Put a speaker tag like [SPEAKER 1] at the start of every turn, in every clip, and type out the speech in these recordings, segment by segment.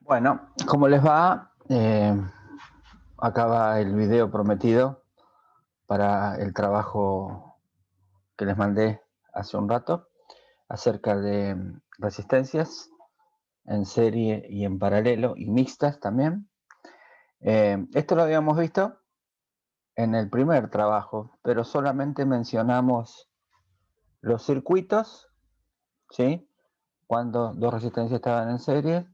[SPEAKER 1] Bueno, ¿cómo les va? Acá va el video prometido para el trabajo que les mandé hace un rato acerca de resistencias en serie y en paralelo y mixtas también. Esto lo habíamos visto en el primer trabajo, pero solamente mencionamos los circuitos, ¿sí? Cuando dos resistencias estaban en serie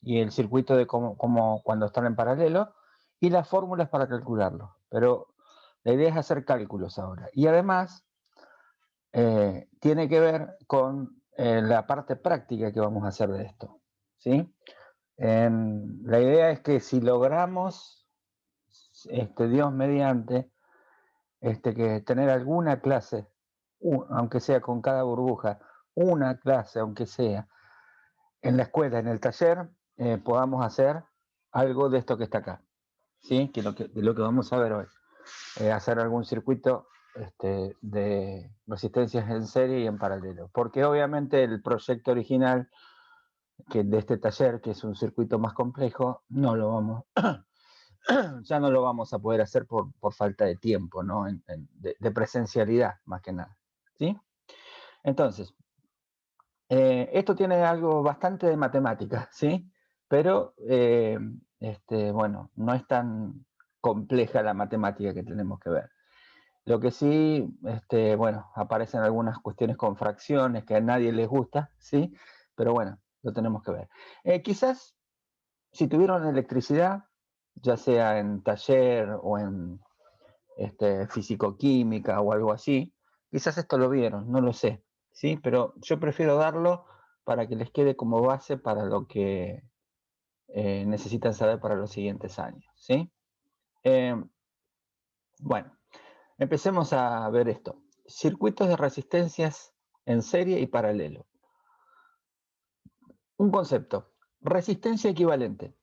[SPEAKER 1] y el circuito de cómo cuando están en paralelo y las fórmulas para calcularlo. Pero la idea es hacer cálculos ahora. Y además tiene que ver con la parte práctica que vamos a hacer de esto. ¿Sí? La idea es que si logramos, Dios mediante, que tener alguna clase, aunque sea con cada burbuja, una clase, aunque sea, en la escuela, en el taller, podamos hacer algo de esto que está acá, ¿sí? De lo que vamos a ver hoy. Hacer algún circuito de resistencias en serie y en paralelo. Porque obviamente el proyecto original de este taller, que es un circuito más complejo, no lo vamos, ya no lo vamos a poder hacer por falta de tiempo, ¿no? De presencialidad, más que nada, ¿sí? Entonces, esto tiene algo bastante de matemática, ¿sí? Pero, bueno, no es tan compleja la matemática que tenemos que ver. Lo que sí, bueno, aparecen algunas cuestiones con fracciones que a nadie les gusta, ¿sí? Pero bueno, lo tenemos que ver. Quizás, si tuvieron electricidad, ya sea en taller o en físico-química o algo así, quizás esto lo vieron, no lo sé, ¿sí? Pero yo prefiero darlo para que les quede como base para lo que necesitan saber para los siguientes años, ¿sí? Eh, bueno, empecemos a ver esto. Circuitos de resistencias en serie y paralelo. Un concepto. Resistencia equivalente.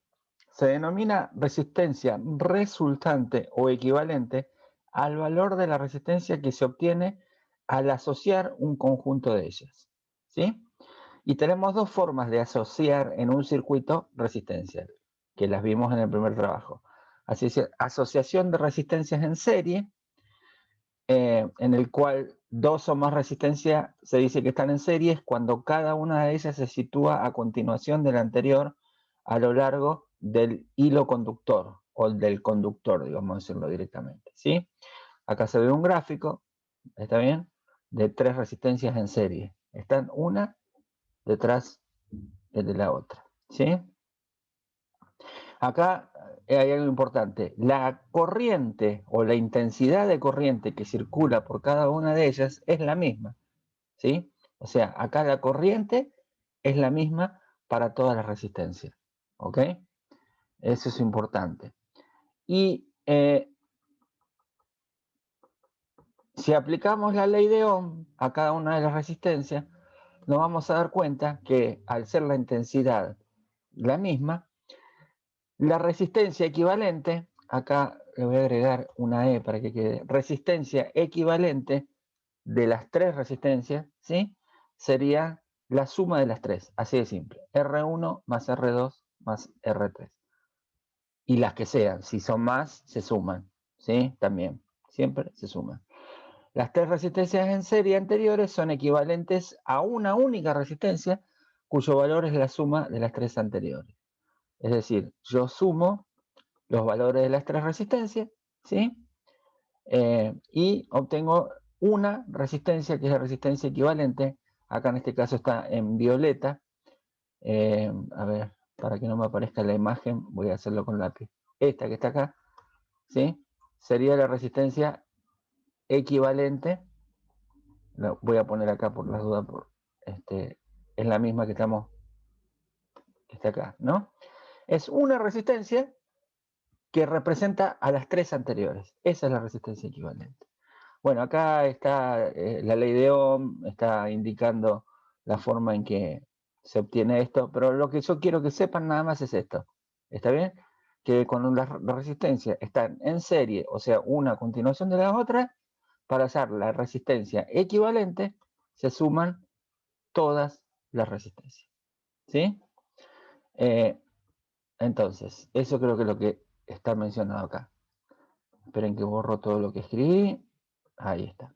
[SPEAKER 1] Se denomina resistencia resultante o equivalente al valor de la resistencia que se obtiene al asociar un conjunto de ellas, ¿sí? Y tenemos dos formas de asociar en un circuito resistencias, que las vimos en el primer trabajo. Asociación de resistencias en serie, en el cual dos o más resistencias se dice que están en series cuando cada una de ellas se sitúa a continuación de la anterior a lo largo del hilo conductor o del conductor, digamos decirlo directamente, ¿sí? Acá se ve un gráfico, ¿está bien? De tres resistencias en serie. Están una detrás de la otra, ¿sí? Acá hay algo importante. La corriente o la intensidad de corriente que circula por cada una de ellas es la misma, ¿sí? O sea, acá la corriente es la misma para todas las resistencias, ¿ok? Eso es importante. Y si aplicamos la ley de Ohm a cada una de las resistencias, nos vamos a dar cuenta que al ser la intensidad la misma, la resistencia equivalente, acá le voy a agregar una E para que quede, resistencia equivalente de las tres resistencias, ¿sí? Sería la suma de las tres, así de simple. R1 más R2 más R3. Y las que sean, si son más, se suman, ¿sí? También, siempre se suman. Las tres resistencias en serie anteriores son equivalentes a una única resistencia cuyo valor es la suma de las tres anteriores. Es decir, yo sumo los valores de las tres resistencias, ¿sí? Y obtengo una resistencia que es la resistencia equivalente. Acá en este caso está en violeta. A ver, para que no me aparezca la imagen, voy a hacerlo con lápiz. Esta que está acá, ¿sí? Sería la resistencia equivalente. Lo voy a poner acá por las dudas. Es la misma que está acá, ¿no? Es una resistencia que representa a las tres anteriores. Esa es la resistencia equivalente. Bueno, acá está la ley de Ohm, está indicando la forma en que se obtiene esto, pero lo que yo quiero que sepan nada más es esto. ¿Está bien? Que cuando las resistencias están en serie, o sea, una a continuación de la otra, para hacer la resistencia equivalente, se suman todas las resistencias. ¿Sí? Entonces, eso creo que es lo que está mencionado acá. Esperen que borro todo lo que escribí. Ahí está.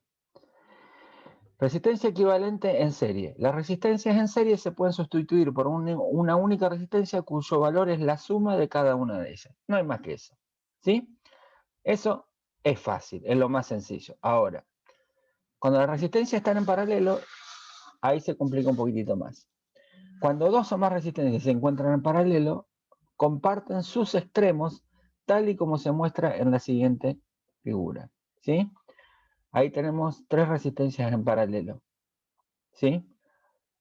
[SPEAKER 1] Resistencia equivalente en serie. Las resistencias en serie se pueden sustituir por una única resistencia cuyo valor es la suma de cada una de ellas. No hay más que eso. ¿Sí? Eso es fácil, es lo más sencillo. Ahora, cuando las resistencias están en paralelo, ahí se complica un poquitito más. Cuando dos o más resistencias se encuentran en paralelo, comparten sus extremos tal y como se muestra en la siguiente figura. ¿Sí? Ahí tenemos tres resistencias en paralelo. ¿Sí?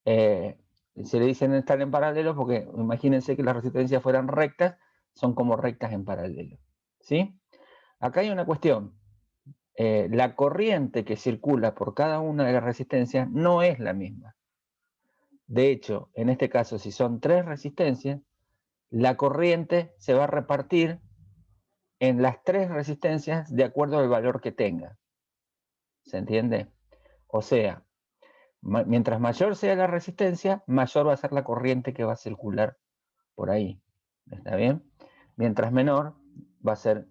[SPEAKER 1] Se le dicen estar en paralelo porque imagínense que las resistencias fueran rectas, son como rectas en paralelo. ¿Sí? Acá hay una cuestión. La corriente que circula por cada una de las resistencias no es la misma. De hecho, en este caso, si son tres resistencias, la corriente se va a repartir en las tres resistencias de acuerdo al valor que tenga. ¿Se entiende? O sea, mientras mayor sea la resistencia, mayor va a ser la corriente que va a circular por ahí. ¿Está bien? Mientras menor, va a ser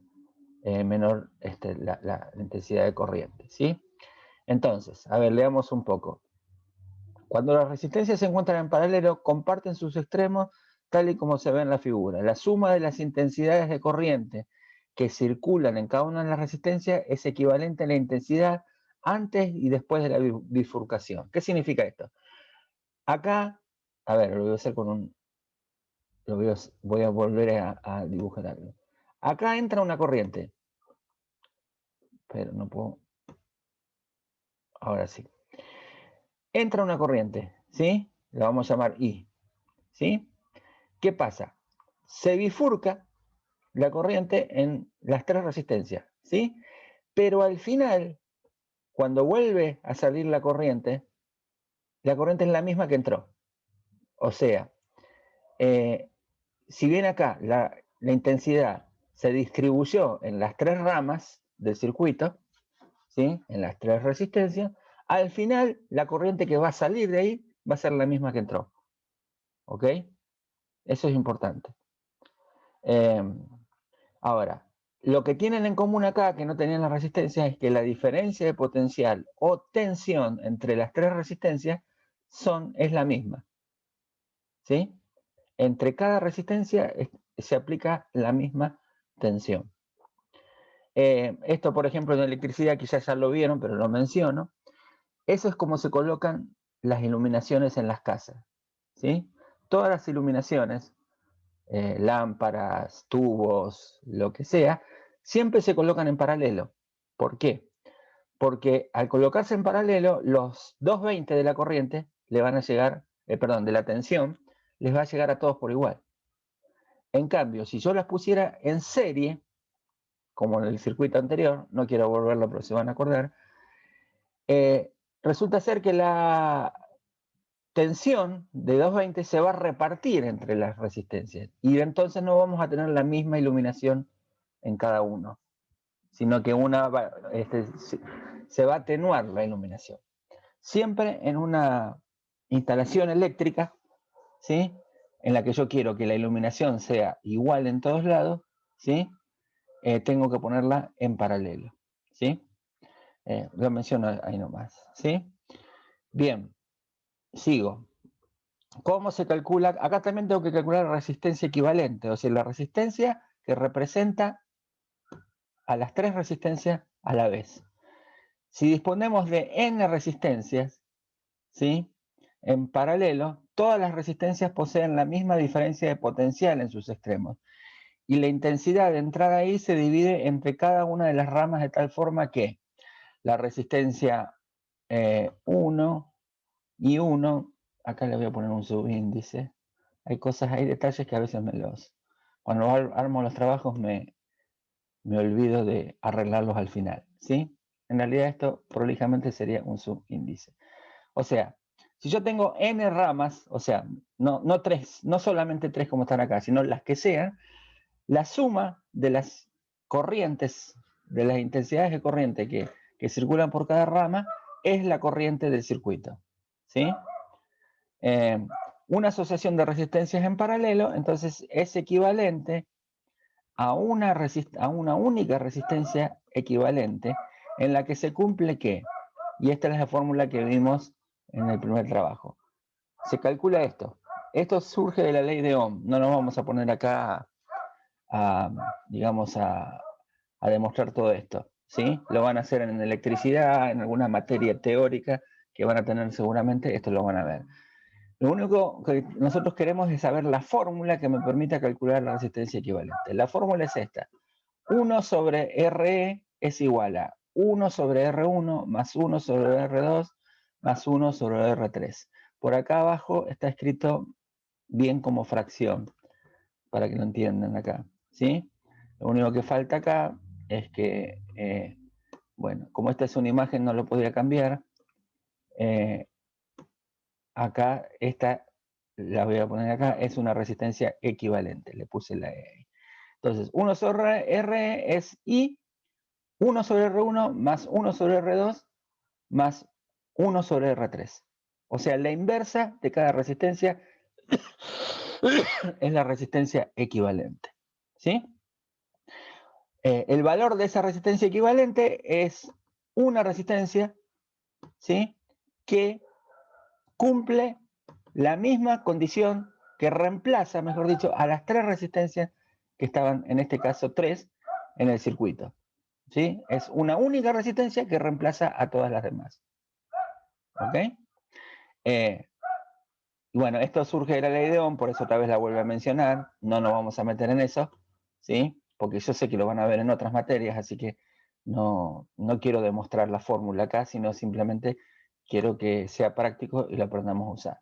[SPEAKER 1] menor la intensidad de corriente. ¿Sí? Entonces, a ver, leamos un poco. Cuando las resistencias se encuentran en paralelo, comparten sus extremos tal y como se ve en la figura. La suma de las intensidades de corriente que circulan en cada una de las resistencias es equivalente a la intensidad antes y después de la bifurcación. ¿Qué significa esto? Acá, a ver, lo voy a hacer con un... voy a volver a dibujar algo. Acá entra una corriente, pero no puedo... Ahora sí. Entra una corriente, ¿sí? La vamos a llamar I, ¿sí? ¿Qué pasa? Se bifurca la corriente en las tres resistencias, ¿sí? Pero al final, cuando vuelve a salir la corriente es la misma que entró. O sea, si bien acá la intensidad se distribuyó en las tres ramas del circuito, ¿sí? En las tres resistencias, al final la corriente que va a salir de ahí va a ser la misma que entró. ¿Ok? Eso es importante. Ahora, lo que tienen en común acá, que no tenían las resistencias, es que la diferencia de potencial o tensión entre las tres resistencias es la misma. ¿Sí? Entre cada resistencia se aplica la misma tensión. Esto, por ejemplo, en electricidad quizás ya lo vieron, pero lo menciono. Eso es como se colocan las iluminaciones en las casas. ¿Sí? Todas las iluminaciones, lámparas, tubos, lo que sea, siempre se colocan en paralelo. ¿Por qué? Porque al colocarse en paralelo, los 220 de la corriente le van a llegar, perdón, de la tensión, les va a llegar a todos por igual. En cambio, si yo las pusiera en serie, como en el circuito anterior, no quiero volverlo, pero se van a acordar, resulta ser que la tensión de 220 se va a repartir entre las resistencias y entonces no vamos a tener la misma iluminación en cada uno, sino que se va a atenuar la iluminación. Siempre en una instalación eléctrica, ¿sí? En la que yo quiero que la iluminación sea igual en todos lados, ¿sí? Tengo que ponerla en paralelo, ¿sí? Lo menciono ahí nomás, ¿sí? Bien, sigo. ¿Cómo se calcula? Acá también tengo que calcular la resistencia equivalente, o sea, la resistencia que representa a las tres resistencias a la vez. Si disponemos de n resistencias, ¿sí? En paralelo, todas las resistencias poseen la misma diferencia de potencial en sus extremos. Y la intensidad de entrada ahí se divide entre cada una de las ramas de tal forma que la resistencia 1 y 1, acá le voy a poner un subíndice. Hay cosas, hay detalles que a veces cuando armo los trabajos me olvido de arreglarlos al final, ¿sí? En realidad esto prolijamente sería un subíndice. O sea, si yo tengo n ramas, o sea, no tres, no solamente tres como están acá, sino las que sean, la suma de las corrientes, de las intensidades de corriente que circulan por cada rama, es la corriente del circuito, ¿sí? una asociación de resistencias en paralelo, entonces es equivalente a una única resistencia equivalente en la que se cumple ¿qué? Y esta es la fórmula que vimos en el primer trabajo. Se calcula esto. Esto surge de la ley de Ohm. No nos vamos a poner acá digamos, a demostrar todo esto, ¿sí? Lo van a hacer en electricidad, en alguna materia teórica que van a tener seguramente, esto lo van a ver. Lo único que nosotros queremos es saber la fórmula que me permita calcular la resistencia equivalente. La fórmula es esta. 1 sobre RE es igual a 1 sobre R1 más 1 sobre R2 más 1 sobre R3. Por acá abajo está escrito bien como fracción, para que lo entiendan acá, ¿sí? Lo único que falta acá es que, bueno, como esta es una imagen no lo podía cambiar, acá esta la voy a poner acá, es una resistencia equivalente, le puse la E. Entonces, 1 sobre R es I, 1 sobre R1 más 1 sobre R2 más 1 sobre R3. O sea, la inversa de cada resistencia es la resistencia equivalente, ¿sí? El valor de esa resistencia equivalente es una resistencia, ¿sí? Que cumple la misma condición, que reemplaza, mejor dicho, a las tres resistencias que estaban, en este caso, tres en el circuito, ¿sí? Es una única resistencia que reemplaza a todas las demás, ¿ok? Bueno, esto surge de la ley de Ohm, por eso otra vez la vuelvo a mencionar, no nos vamos a meter en eso, ¿sí? Porque yo sé que lo van a ver en otras materias, así que no quiero demostrar la fórmula acá, sino simplemente quiero que sea práctico y lo aprendamos a usar.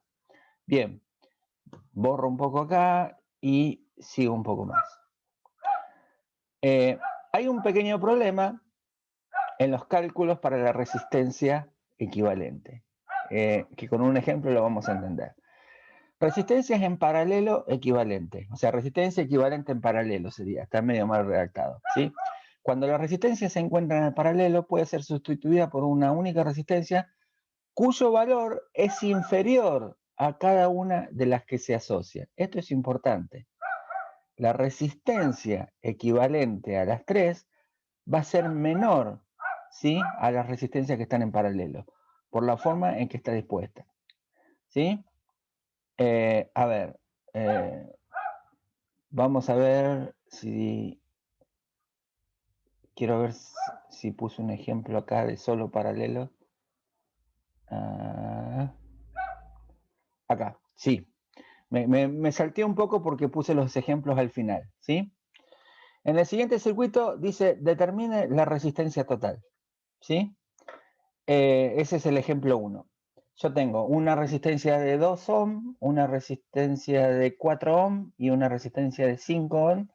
[SPEAKER 1] Bien, borro un poco acá y sigo un poco más. Hay un pequeño problema en los cálculos para la resistencia equivalente, que con un ejemplo lo vamos a entender. Resistencias en paralelo equivalente, o sea, resistencia equivalente en paralelo sería, está medio mal redactado, ¿sí? Cuando la resistencia se encuentra en el paralelo, puede ser sustituida por una única resistencia cuyo valor es inferior a cada una de las que se asocian. Esto es importante. La resistencia equivalente a las tres va a ser menor, ¿sí?, a las resistencias que están en paralelo, por la forma en que está dispuesta, ¿sí? A ver, vamos a ver si... Quiero ver si puse un ejemplo acá de solo paralelo. Acá, sí. Me salté un poco porque puse los ejemplos al final, ¿sí? En el siguiente circuito dice, determine la resistencia total, ¿sí? Ese es el ejemplo 1. Yo tengo una resistencia de 2 ohm, una resistencia de 4 ohm y una resistencia de 5 ohm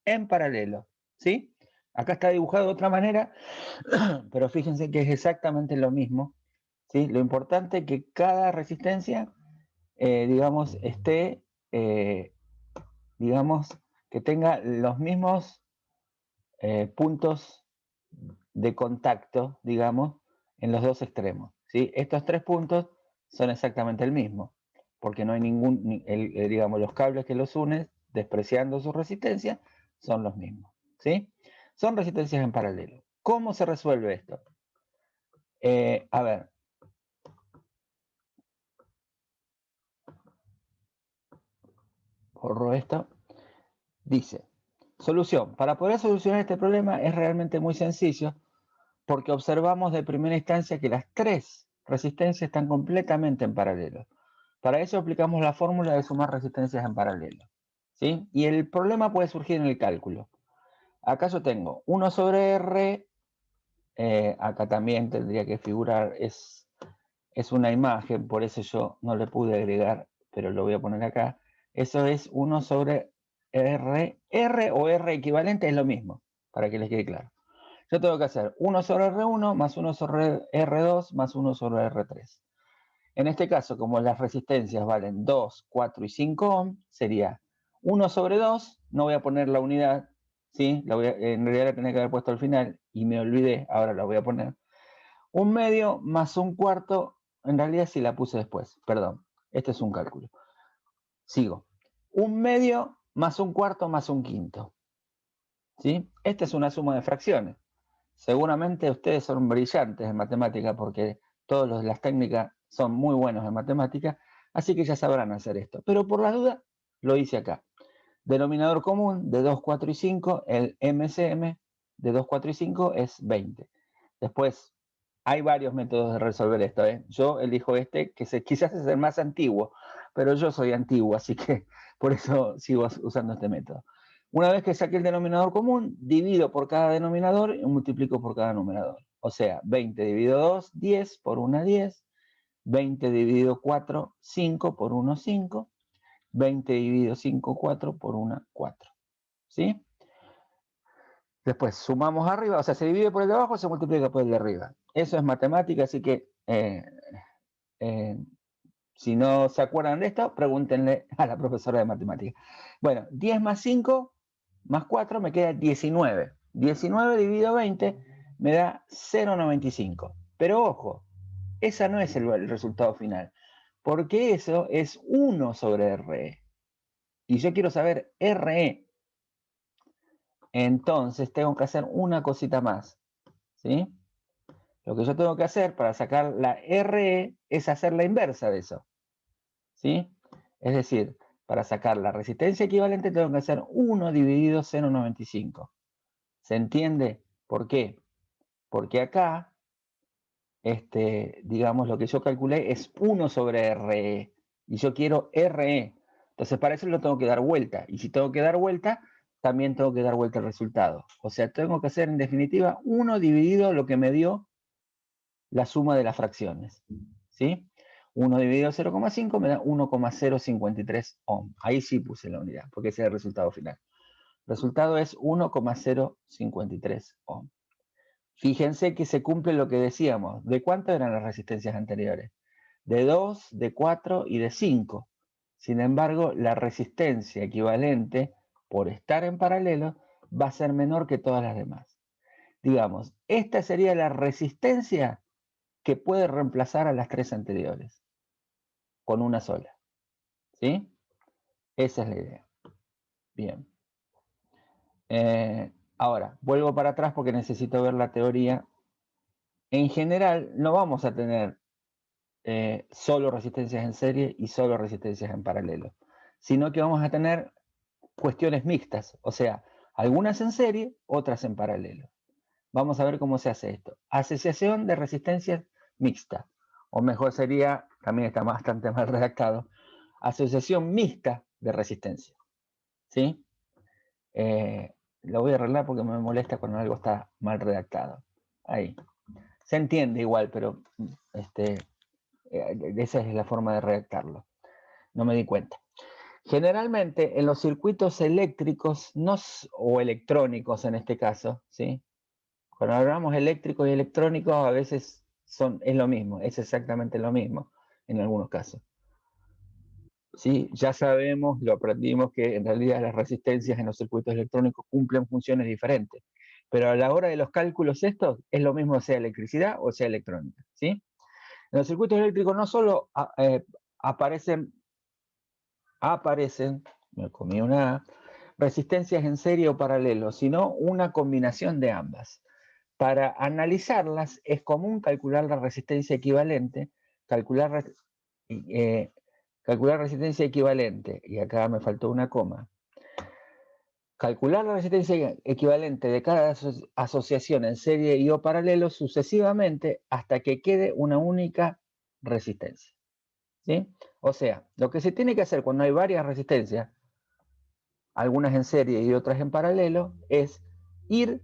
[SPEAKER 1] en paralelo, ¿sí? Acá está dibujado de otra manera, pero fíjense que es exactamente lo mismo, ¿sí? Lo importante es que cada resistencia, digamos, esté, digamos, que tenga los mismos puntos de contacto, digamos, en los dos extremos, ¿sí? Estos tres puntos son exactamente el mismo, porque no hay ningún, digamos, los cables que los unen, despreciando su resistencia, son los mismos, ¿sí? Son resistencias en paralelo. ¿Cómo se resuelve esto? A ver. Borro esto. Dice, solución. Para poder solucionar este problema es realmente muy sencillo, porque observamos de primera instancia que las tres resistencias están completamente en paralelo. Para eso aplicamos la fórmula de sumar resistencias en paralelo, ¿sí? Y el problema puede surgir en el cálculo. Acá yo tengo 1 sobre R, acá también tendría que figurar, es una imagen, por eso yo no le pude agregar, pero lo voy a poner acá. Eso es 1 sobre R, R o R equivalente es lo mismo, para que les quede claro. Yo tengo que hacer 1 sobre R1 más 1 sobre R2 más 1 sobre R3. En este caso, como las resistencias valen 2, 4 y 5 ohm, sería 1 sobre 2, no voy a poner la unidad, ¿sí? En realidad la tenía que haber puesto al final y me olvidé, ahora la voy a poner. 1/2 más 1/4, en realidad sí la puse después, perdón, este es un cálculo. Sigo. 1/2 más 1/4 más 1/5. ¿Sí? Esta es una suma de fracciones. Seguramente ustedes son brillantes en matemática porque todas las técnicas son muy buenos en matemática, así que ya sabrán hacer esto. Pero por la duda, lo hice acá. Denominador común de 2, 4 y 5, el MCM de 2, 4 y 5 es 20. Después, hay varios métodos de resolver esto. Yo elijo este, que quizás es el más antiguo, pero yo soy antiguo, así que por eso sigo usando este método. Una vez que saqué el denominador común, divido por cada denominador y multiplico por cada numerador. O sea, 20 dividido 2, 10, por 1, 10. 20 dividido 4, 5, por 1, 5. 20 dividido 5, 4, por 1, 4. ¿Sí? Después sumamos arriba, o sea, se divide por el de abajo, se multiplica por el de arriba. Eso es matemática, así que si no se acuerdan de esto, pregúntenle a la profesora de matemática. Bueno, 10 más 5 más 4 me queda 19. 19 dividido 20 me da 0,95. Pero ojo, ese no es el resultado final, porque eso es 1 sobre RE. Y yo quiero saber RE. Entonces tengo que hacer una cosita más, ¿sí? Lo que yo tengo que hacer para sacar la RE es hacer la inversa de eso, ¿sí? Es decir, para sacar la resistencia equivalente tengo que hacer 1 dividido 0,95. ¿Se entiende? ¿Por qué? Porque acá, digamos, lo que yo calculé es 1 sobre RE y yo quiero RE. Entonces para eso lo tengo que dar vuelta. Y si tengo que dar vuelta, también tengo que dar vuelta el resultado. O sea, tengo que hacer en definitiva 1 dividido lo que me dio la suma de las fracciones. ¿Sí? 1 dividido 0,5 me da 1,053 ohm. Ahí sí puse la unidad, porque ese es el resultado final. El resultado es 1,053 ohm. Fíjense que se cumple lo que decíamos. ¿De cuánto eran las resistencias anteriores? De 2, de 4 y de 5. Sin embargo, la resistencia equivalente, por estar en paralelo, va a ser menor que todas las demás. Digamos, esta sería la resistencia que puede reemplazar a las 3 anteriores, con una sola. ¿Sí? Esa es la idea. Bien. Ahora, vuelvo para atrás porque necesito ver la teoría. En general, no vamos a tener solo resistencias en serie y solo resistencias en paralelo, sino que vamos a tener cuestiones mixtas, o sea, algunas en serie, otras en paralelo. Vamos a ver cómo se hace esto. Asociación de resistencias mixta, o mejor sería, también está bastante mal redactado, asociación mixta de resistencia. ¿Sí? Lo voy a arreglar porque me molesta cuando algo está mal redactado. Ahí. Se entiende igual, pero esa es la forma de redactarlo. No me di cuenta. Generalmente en los circuitos eléctricos o electrónicos en este caso, ¿sí? Cuando hablamos eléctricos y electrónicos a veces es lo mismo, es exactamente lo mismo en algunos casos. ¿Sí? Ya sabemos, lo aprendimos, que en realidad las resistencias en los circuitos electrónicos cumplen funciones diferentes. Pero a la hora de los cálculos estos es lo mismo sea electricidad o sea electrónica. ¿Sí? En los circuitos eléctricos no solo aparecen, me comí una A, resistencias en serie o paralelo, sino una combinación de ambas. Para analizarlas es común calcular la resistencia equivalente, calcular, calcular resistencia equivalente, y acá me faltó una coma. Calcular la resistencia equivalente de cada asociación en serie y o paralelo sucesivamente hasta que quede una única resistencia. ¿Sí? O sea, lo que se tiene que hacer cuando hay varias resistencias, algunas en serie y otras en paralelo, es ir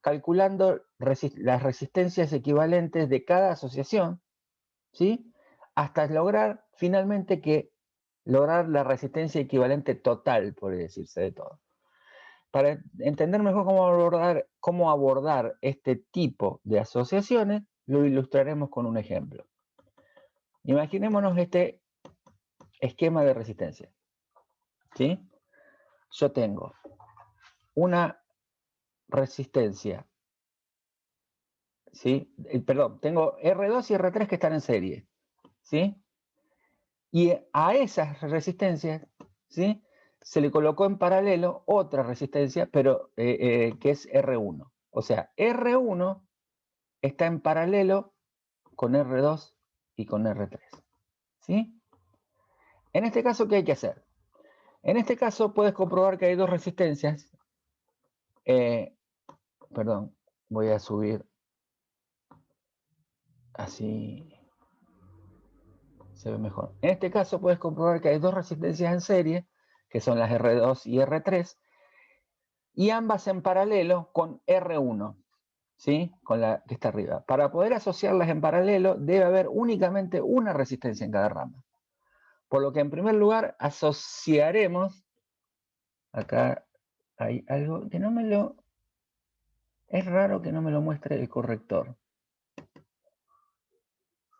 [SPEAKER 1] calculando las resistencias equivalentes de cada asociación, ¿sí? Hasta lograr finalmente lograr la resistencia equivalente total, por decirse de todo. Para entender mejor cómo abordar este tipo de asociaciones, lo ilustraremos con un ejemplo. Imaginémonos este esquema de resistencia, ¿sí? Yo tengo una resistencia, ¿sí? Perdón, tengo R2 y R3 que están en serie, ¿sí? Y a esas resistencias ¿sí? Se le colocó en paralelo otra resistencia, pero que es R1. O sea, R1 está en paralelo con R2 y con R3, ¿sí? En este caso, ¿qué hay que hacer? En este caso puedes comprobar que hay dos resistencias. Perdón, voy a subir así se ve mejor. En este caso puedes comprobar que hay dos resistencias en serie, que son las R2 y R3, y ambas en paralelo con R1, ¿sí? Con la que está arriba. Para poder asociarlas en paralelo debe haber únicamente una resistencia en cada rama. Por lo que en primer lugar asociaremos, acá hay algo que no me lo, es raro que no me lo muestre el corrector.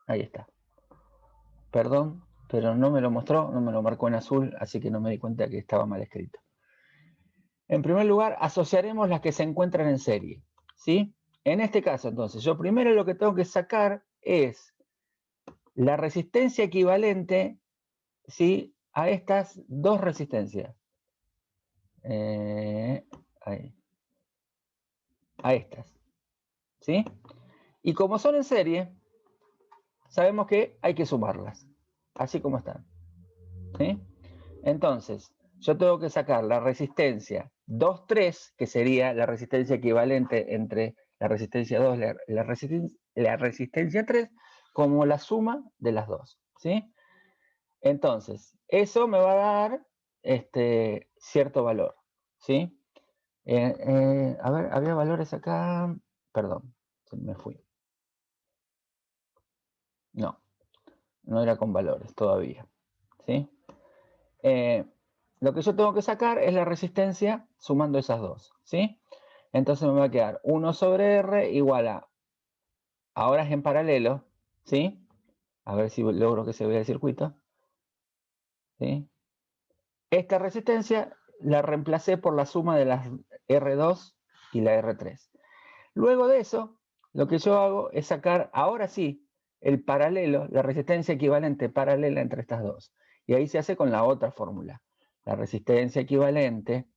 [SPEAKER 1] Ahí está. Perdón, pero no me lo mostró, no me lo marcó en azul, así que no me di cuenta que estaba mal escrito. En primer lugar, asociaremos las que se encuentran en serie, ¿sí? En este caso, entonces, yo primero lo que tengo que sacar es la resistencia equivalente, ¿sí? A estas dos resistencias. Ahí. A estas, ¿sí? Y como son en serie, sabemos que hay que sumarlas, así como están, ¿sí? Entonces, yo tengo que sacar la resistencia 2,3, que sería la resistencia equivalente entre la resistencia 2 y la resistencia 3, como la suma de las dos, ¿sí? Entonces, eso me va a dar cierto valor, ¿sí? A ver, había valores acá, perdón, se me fui. No, no era con valores todavía, ¿sí? Lo que yo tengo que sacar es la resistencia sumando esas dos, ¿sí? Entonces me va a quedar 1 sobre R igual a, ahora es en paralelo, ¿sí? A ver si logro que se vea el circuito, ¿sí? Esta resistencia la reemplacé por la suma de las R2 y la R3. Luego de eso, lo que yo hago es sacar, ahora sí, el paralelo, la resistencia equivalente paralela entre estas dos. Y ahí se hace con la otra fórmula. La resistencia equivalente,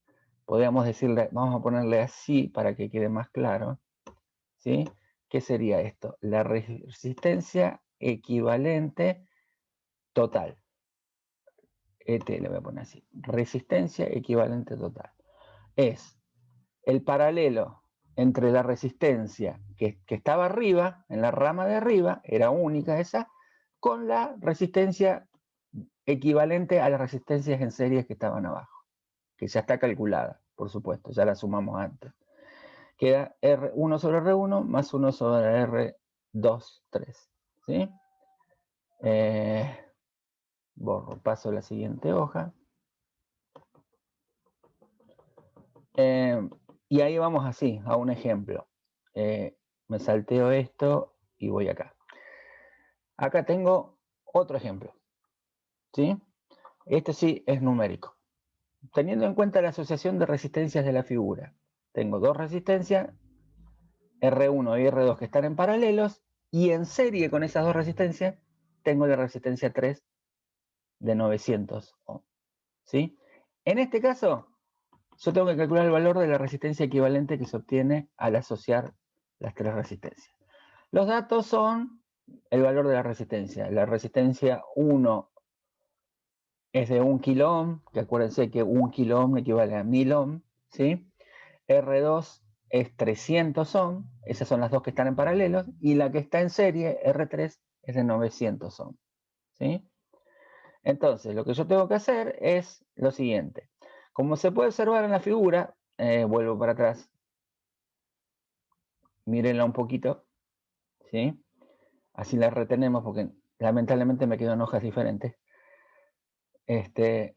[SPEAKER 1] podríamos decirle, vamos a ponerle así para que quede más claro, ¿sí? ¿Qué sería esto? La resistencia equivalente total. ET le voy a poner así. Resistencia equivalente total. Es el paralelo entre la resistencia que estaba arriba, en la rama de arriba, era única esa, con la resistencia equivalente a las resistencias en series que estaban abajo, que ya está calculada, por supuesto, ya la sumamos antes. Queda R1 sobre R1 más 1 sobre R2, 3. ¿Sí? Borro, paso a la siguiente hoja. Y ahí vamos así, a un ejemplo. Me salteo esto y voy acá. Acá tengo otro ejemplo, ¿sí? Este sí es numérico. Teniendo en cuenta la asociación de resistencias de la figura, tengo dos resistencias, R1 y R2 que están en paralelos, y en serie con esas dos resistencias, tengo la resistencia 3 de 900 ohm, ¿sí? En este caso, yo tengo que calcular el valor de la resistencia equivalente que se obtiene al asociar las tres resistencias. Los datos son el valor de la resistencia. La resistencia 1 es de 1 kilo ohm, que acuérdense que 1 kilo ohm equivale a 1000 ohm, ¿sí? R2 es 300 ohm, esas son las dos que están en paralelo, y la que está en serie, R3, es de 900 ohm, ¿sí? Entonces, lo que yo tengo que hacer es lo siguiente. Como se puede observar en la figura, vuelvo para atrás, mírenla un poquito, ¿sí? Así la retenemos porque lamentablemente me quedo en hojas diferentes.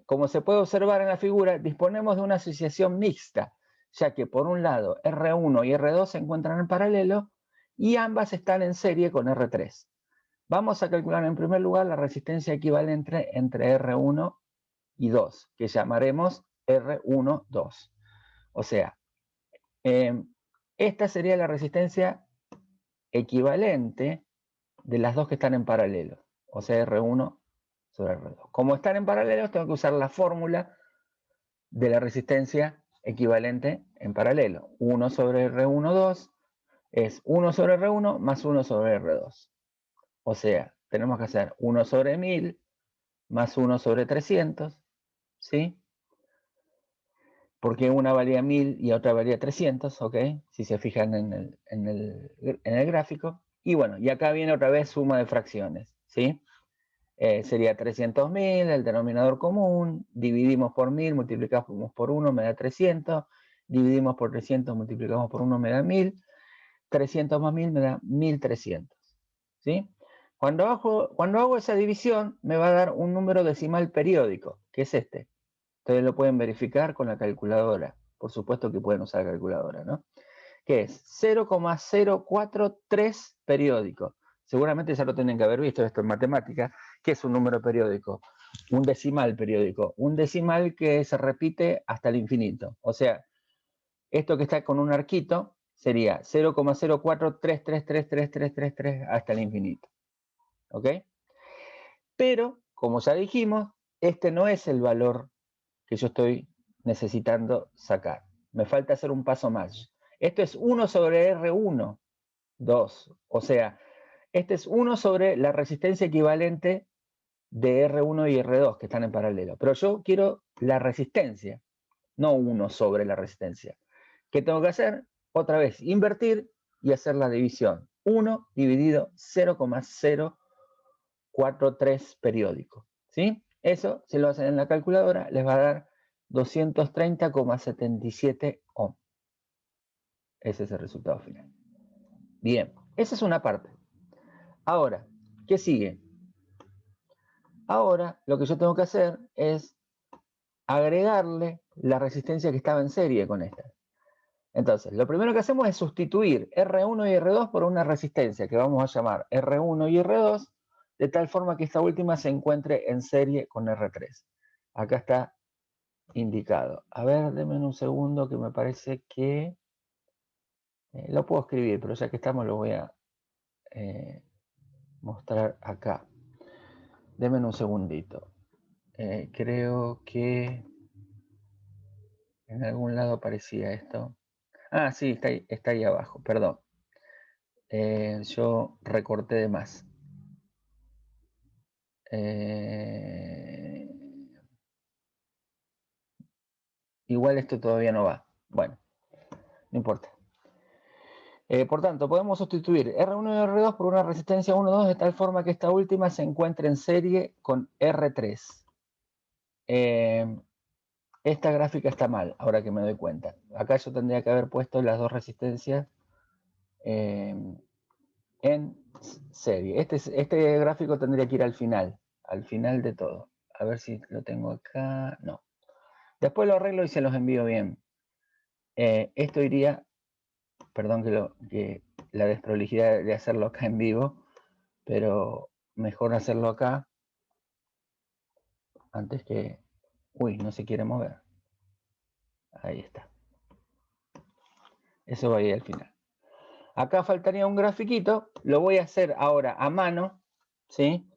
[SPEAKER 1] Como se puede observar en la figura, disponemos de una asociación mixta, ya que por un lado R1 y R2 se encuentran en paralelo y ambas están en serie con R3. Vamos a calcular en primer lugar la resistencia equivalente entre R1 y 2, que llamaremos R1, 2. O sea, esta sería la resistencia equivalente de las dos que están en paralelo, o sea, R1 sobre R2. Como están en paralelo, tengo que usar la fórmula de la resistencia equivalente en paralelo. 1 sobre R1, 2 es 1 sobre R1 más 1 sobre R2. O sea, tenemos que hacer 1 sobre 1000 más 1 sobre 300, ¿sí? Porque una valía 1000 y otra valía 300, ¿ok? Si se fijan en el gráfico. Y bueno, y acá viene otra vez suma de fracciones, ¿sí? Sería 300.000, el denominador común, dividimos por 1000, multiplicamos por 1, me da 300, dividimos por 300, multiplicamos por 1, me da 1000, 300 más 1000 me da 1300, ¿sí? Cuando hago esa división, me va a dar un número decimal periódico, que es este. Ustedes lo pueden verificar con la calculadora. Por supuesto que pueden usar calculadora, ¿no? Que es 0,043 periódico. Seguramente ya lo tienen que haber visto esto en matemática. ¿Qué es un número periódico? Un decimal periódico. Un decimal que se repite hasta el infinito. O sea, esto que está con un arquito sería 0,043333333 hasta el infinito. ¿Ok? Pero, como ya dijimos, este no es el valor que yo estoy necesitando sacar. Me falta hacer un paso más. Esto es 1 sobre R1, 2. O sea, este es 1 sobre la resistencia equivalente de R1 y R2 que están en paralelo. Pero yo quiero la resistencia, no 1 sobre la resistencia. ¿Qué tengo que hacer? Otra vez, invertir y hacer la división. 1 dividido 0,043 periódico. ¿Sí? Eso, si lo hacen en la calculadora, les va a dar 230,77 ohm. Ese es el resultado final. Bien, esa es una parte. Ahora, ¿qué sigue? Ahora, lo que yo tengo que hacer es agregarle la resistencia que estaba en serie con esta. Entonces, lo primero que hacemos es sustituir R1 y R2 por una resistencia que vamos a llamar R1 y R2, de tal forma que esta última se encuentre en serie con R3. Acá está indicado. A ver, denme un segundo que me parece que lo puedo escribir, pero ya que estamos lo voy a mostrar acá. Denme un segundito. Creo que en algún lado aparecía esto. Ah, sí, está ahí abajo, perdón. Yo recorté de más. Igual esto todavía no va. Bueno, no importa. Por tanto, podemos sustituir R1 y R2 por una resistencia 1,2 de tal forma que esta última se encuentre en serie con R3. Esta gráfica está mal, ahora que me doy cuenta. Acá yo tendría que haber puesto las dos resistencias en serie. Este gráfico tendría que ir al final de todo. A ver si lo tengo acá. No. Después lo arreglo y se los envío bien. Esto iría, perdón que la desprolijidad de hacerlo acá en vivo, pero mejor hacerlo acá antes que... Uy, no se quiere mover. Ahí está. Eso va a ir al final. Acá faltaría un grafiquito, lo voy a hacer ahora a mano, ¿sí?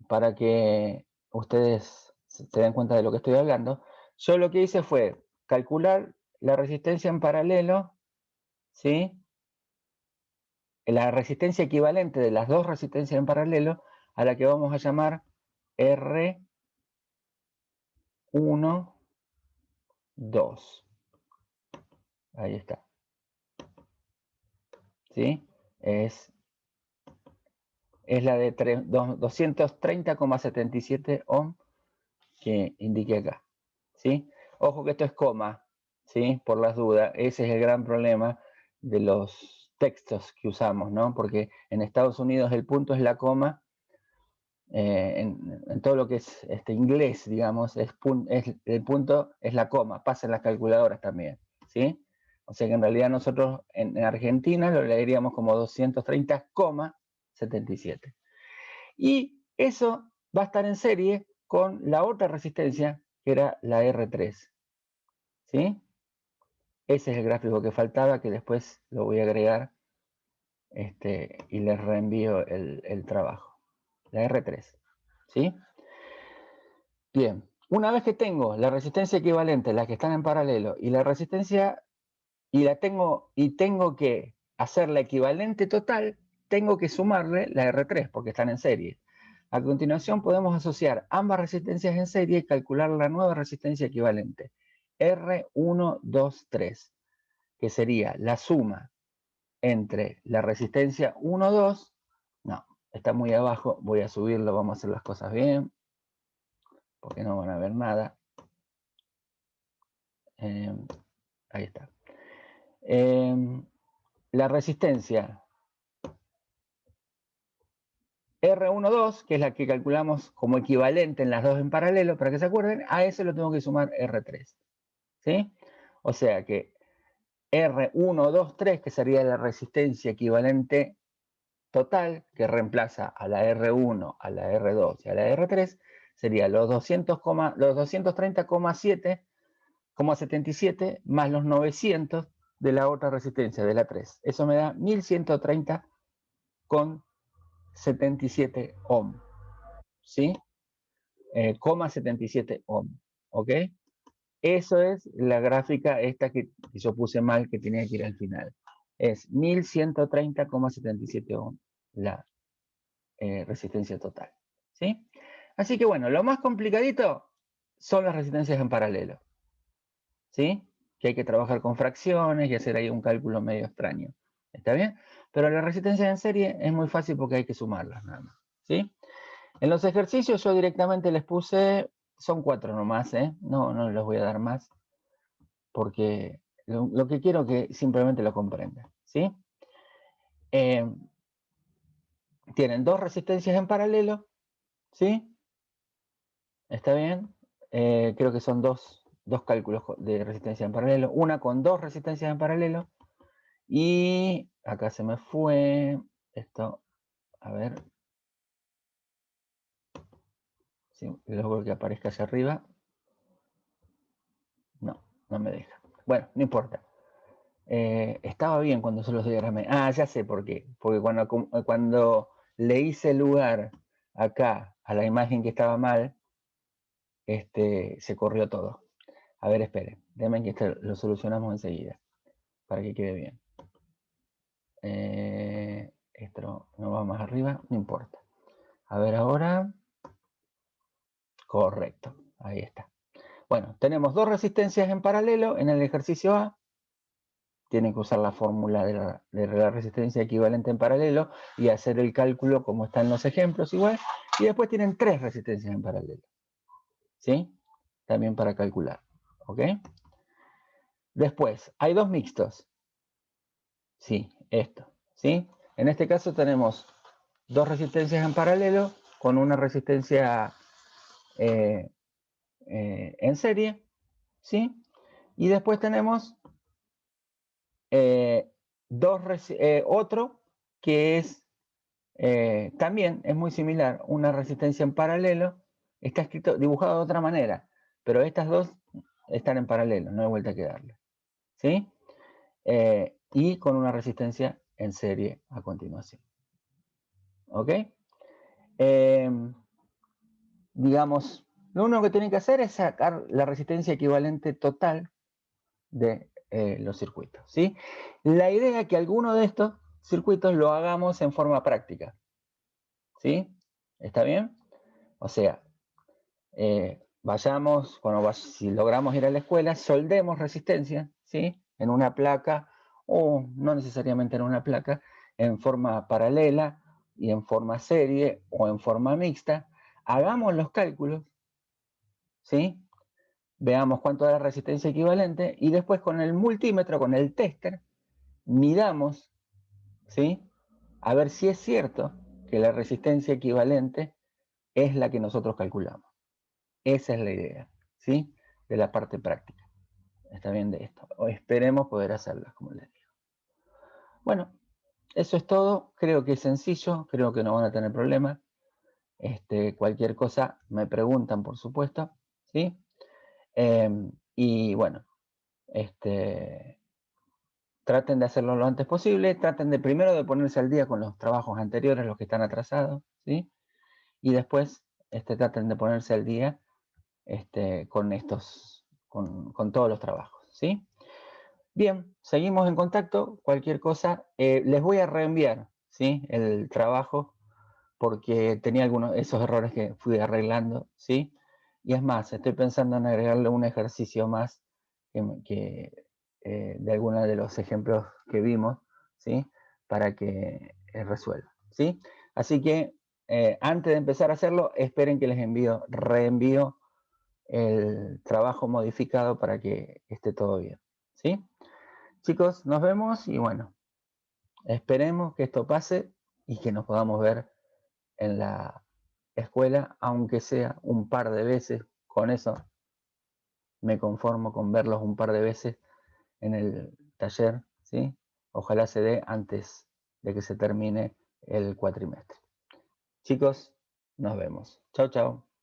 [SPEAKER 1] Para que ustedes se den cuenta de lo que estoy hablando. Yo lo que hice fue calcular la resistencia en paralelo, ¿sí? La resistencia equivalente de las dos resistencias en paralelo, a la que vamos a llamar R1, 2. Ahí está. ¿Sí? Es la de 230,77 ohm que indiqué acá. ¿Sí? Ojo que esto es coma, ¿sí? Por las dudas. Ese es el gran problema de los textos que usamos, ¿no? Porque en Estados Unidos el punto es la coma. En todo lo que es inglés, digamos, el punto es la coma, pasa en las calculadoras también, ¿sí? O sea que en realidad nosotros en Argentina lo leeríamos como 230,77. Y eso va a estar en serie con la otra resistencia, que era la R3, ¿sí? Ese es el gráfico que faltaba, que después lo voy a agregar y les reenvío el trabajo. La R3. ¿sí? Bien, una vez que tengo la resistencia equivalente, las que están en paralelo, y la resistencia, y tengo que hacer la equivalente total, tengo que sumarle la R3 porque están en serie. A continuación podemos asociar ambas resistencias en serie y calcular la nueva resistencia equivalente, R1, 2, 3, que sería la suma entre la resistencia 1, 2, no, está muy abajo, voy a subirlo, vamos a hacer las cosas bien, porque no van a ver nada. Ahí está. La resistencia R12, que es la que calculamos como equivalente en las dos en paralelo, para que se acuerden, a eso lo tengo que sumar R3. ¿Sí? O sea que R123, que sería la resistencia equivalente total, que reemplaza a la R1, a la R2 y a la R3, sería los 230,77 más los 900 de la otra resistencia, de la 3. Eso me da 1130,77 ohm. ¿Sí? 77 ohm. ¿Ok? Eso es la gráfica esta que yo puse mal, que tenía que ir al final. Es 1130,77 ohm la resistencia total. ¿Sí? Así que bueno, lo más complicadito son las resistencias en paralelo. ¿Sí? Que hay que trabajar con fracciones y hacer ahí un cálculo medio extraño. ¿Está bien? Pero la resistencia en serie es muy fácil porque hay que sumarlas nada más. ¿Sí? En los ejercicios yo directamente les puse, son 4 nomás, ¿eh? No les voy a dar más, porque lo que quiero que simplemente lo comprendan, ¿sí? Tienen dos resistencias en paralelo, ¿sí? ¿Está bien? Creo que son dos cálculos de resistencia en paralelo, una con dos resistencias en paralelo, y acá se me fue esto, a ver, si logro que aparezca hacia arriba, no me deja. Bueno, no importa. Estaba bien cuando se los diagramé. Ah, ya sé por qué. Porque cuando le hice lugar acá a la imagen que estaba mal, se corrió todo. A ver, esperen. Déjenme que esto lo solucionamos enseguida. Para que quede bien. Esto no va más arriba. No importa. A ver ahora. Correcto. Ahí está. Bueno, tenemos dos resistencias en paralelo en el ejercicio A. Tienen que usar la fórmula de la resistencia equivalente en paralelo y hacer el cálculo como está en los ejemplos igual. Y después tienen tres resistencias en paralelo. ¿Sí? También para calcular. ¿Ok? Después, hay dos mixtos. Sí, esto. ¿Sí? En este caso tenemos dos resistencias en paralelo con una resistencia en serie. ¿Sí? Y después tenemos otro que es también es muy similar, una resistencia en paralelo, está escrito, dibujado de otra manera, pero estas dos están en paralelo, no hay vuelta que darle. ¿Sí? Y con una resistencia en serie a continuación. ¿Ok? Digamos, lo único que tienen que hacer es sacar la resistencia equivalente total de los circuitos. ¿Sí? La idea es que alguno de estos circuitos lo hagamos en forma práctica. ¿Sí? ¿Está bien? O sea, vayamos, si logramos ir a la escuela, soldemos resistencia, ¿sí? En una placa, o no necesariamente en una placa, en forma paralela y en forma serie o en forma mixta. Hagamos los cálculos, ¿sí? Veamos cuánto es la resistencia equivalente y después con el multímetro, con el tester, midamos, ¿sí? A ver si es cierto que la resistencia equivalente es la que nosotros calculamos. Esa es la idea, ¿sí? De la parte práctica. ¿Está bien de esto? O esperemos poder hacerlas, como les digo. Bueno, eso es todo. Creo que es sencillo. Creo que no van a tener problemas. Cualquier cosa me preguntan, por supuesto, ¿sí? Y bueno, traten de hacerlo lo antes posible. Traten de primero de ponerse al día con los trabajos anteriores, los que están atrasados, ¿sí? Y después traten de ponerse al día con todos los trabajos, ¿sí? Bien, seguimos en contacto. Cualquier cosa, les voy a reenviar, ¿sí? El trabajo porque tenía algunos de esos errores que fui arreglando, ¿sí? Y es más, estoy pensando en agregarle un ejercicio más de algunos de los ejemplos que vimos, ¿sí? Para que resuelva, ¿sí? Así que antes de empezar a hacerlo, esperen que les reenvío el trabajo modificado para que esté todo bien, ¿sí? Chicos, nos vemos y bueno, esperemos que esto pase y que nos podamos ver en la escuela, aunque sea un par de veces. Con eso me conformo con verlos un par de veces en el taller, ¿sí? Ojalá se dé antes de que se termine el cuatrimestre. Chicos, nos vemos. Chao, chao.